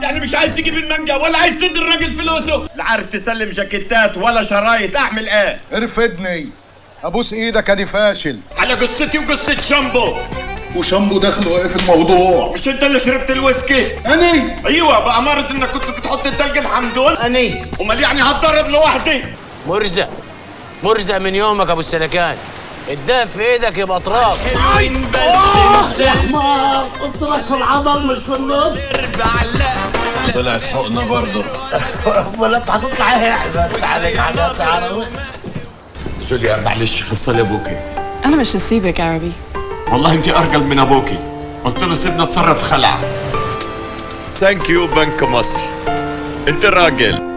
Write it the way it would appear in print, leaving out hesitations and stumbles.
يعني مش عايز تجيب المانجا ولا عايز تدي الراجل فلوسه؟ لا عارف تسلم جاكيتات ولا شرايط، اعمل ايه؟ ارفدني، ابوس ايدك ادي فاشل. على قصتي وقصة شامبو. وشامبو دخله ايه في الموضوع؟ مش انت اللي شربت الويسكي؟ اني ايوه بأمارة انك كنت بتحط التلج الحمدون؟ أني امال يعني هتضرب لوحدي؟ مرزق من يومك أبو السلكان. الدهب في إيدك يبقى تراب. حلوين بس ما قلت لك في العضل مش في النص. طلعت حقنة برضه. ولا انت هتطلع ايه احنا عليك حاجات عربي. جوليا معلش حصل ابوكي. أنا مش هسيبك عربي. والله انت ارجل من ابوكي. قلت له سيبنا نتصرف خلع. ثانك يو بنك مصر. انت راجل.